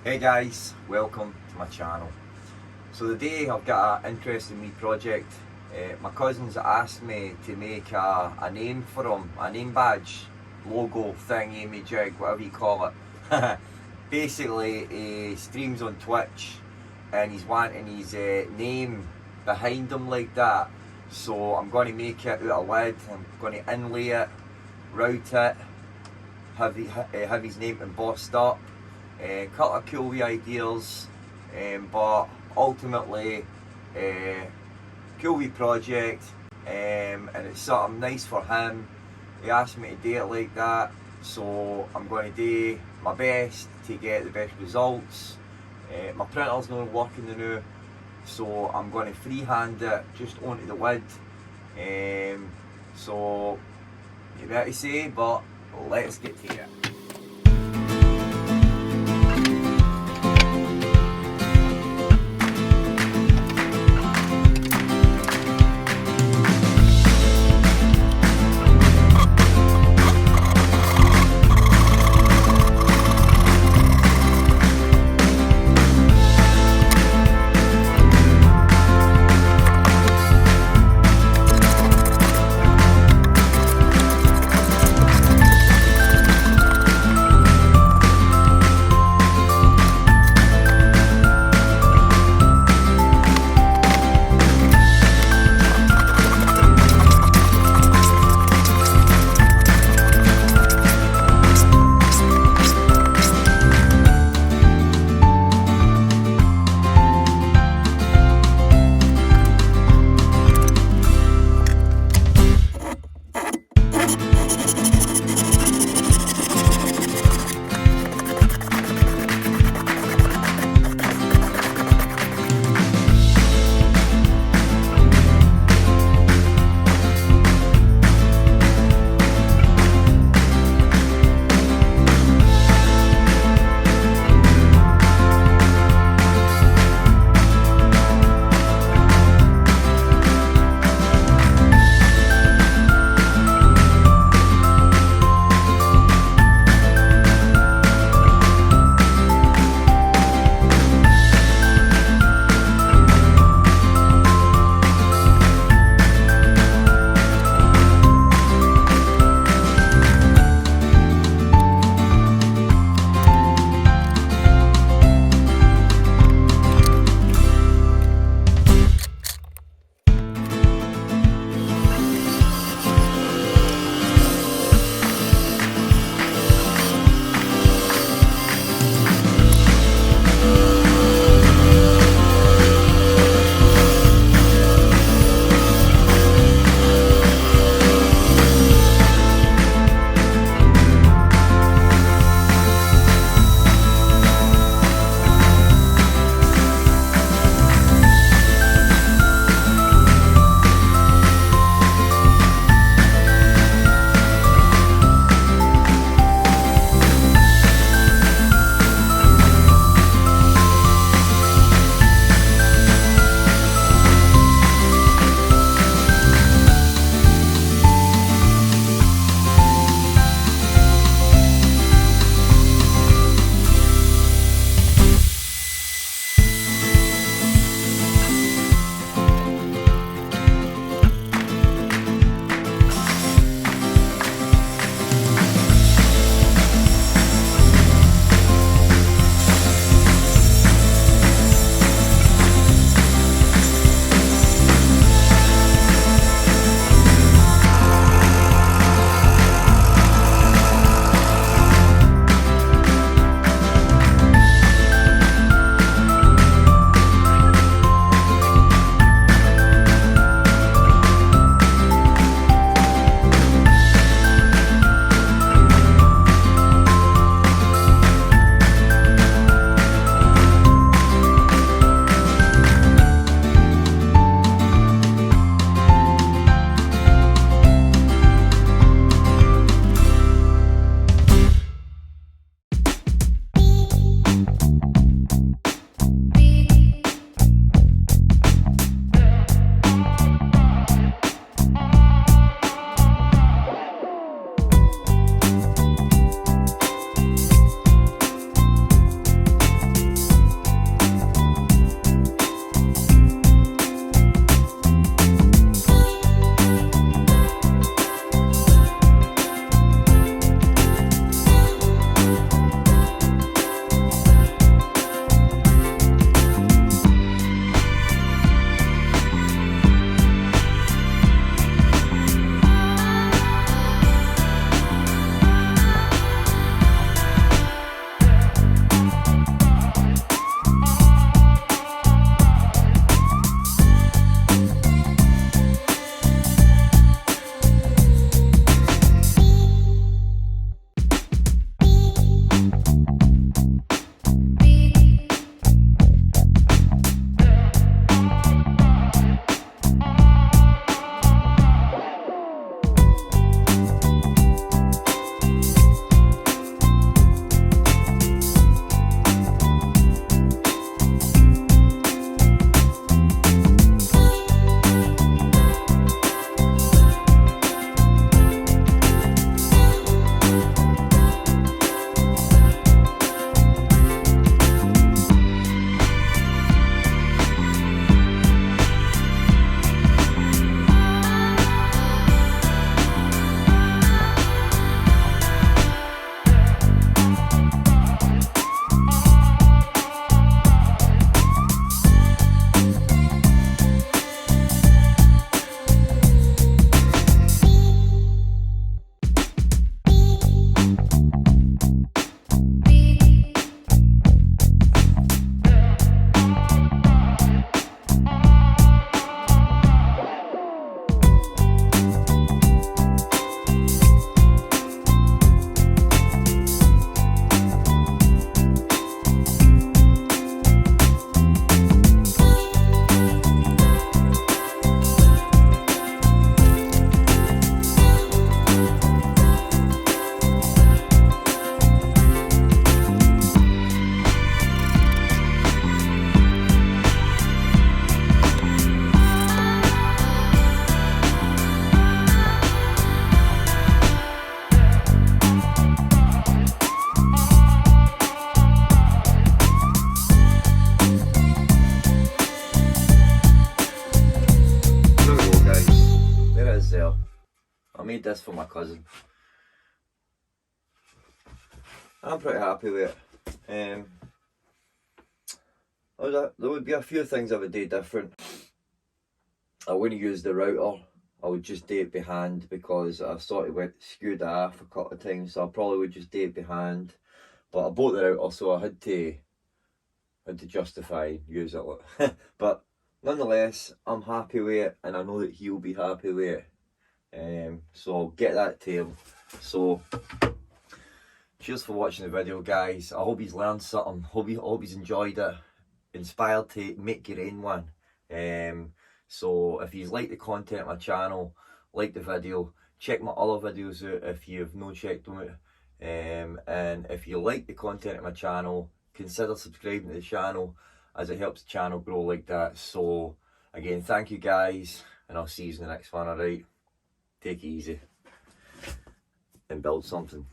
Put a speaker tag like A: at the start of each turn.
A: Hey guys, welcome to my channel. So today I've got an interesting wee project. My cousins asked me to make a name for him, a name badge, logo, thingy, jig, whatever you call it. Basically, he streams on Twitch and he's wanting his name behind him like that. So I'm going to make it out of wood, I'm going to inlay it, route it, have his name embossed up. Couple of cool wee ideas, but ultimately cool wee project, and it's something nice for him. He asked me to do it like that, so I'm going to do my best to get the best results. My printer's not working now, so I'm going to freehand it just onto the wood. So you better say, but let's get to it. made this for my cousin. I'm pretty happy with it. There would be a few things I would do different. I wouldn't use the router. I would just do it by hand because I've sort of skewed it off a couple of times, so I probably would just do it by hand. But I bought the router, so I had to justify use it. But nonetheless, I'm happy with it, and I know that he'll be happy with it. So I'll get that to him. So cheers for watching the video, guys. I hope he's learned something. Hope he's enjoyed it. Inspired to make your own one. So if you like the content of my channel, like the video, check my other videos out if you've not checked them out. And if you like the content of my channel, consider subscribing to the channel, as it helps the channel grow like that. So again, thank you guys, and I'll see you in the next one. Alright, take it easy and build something.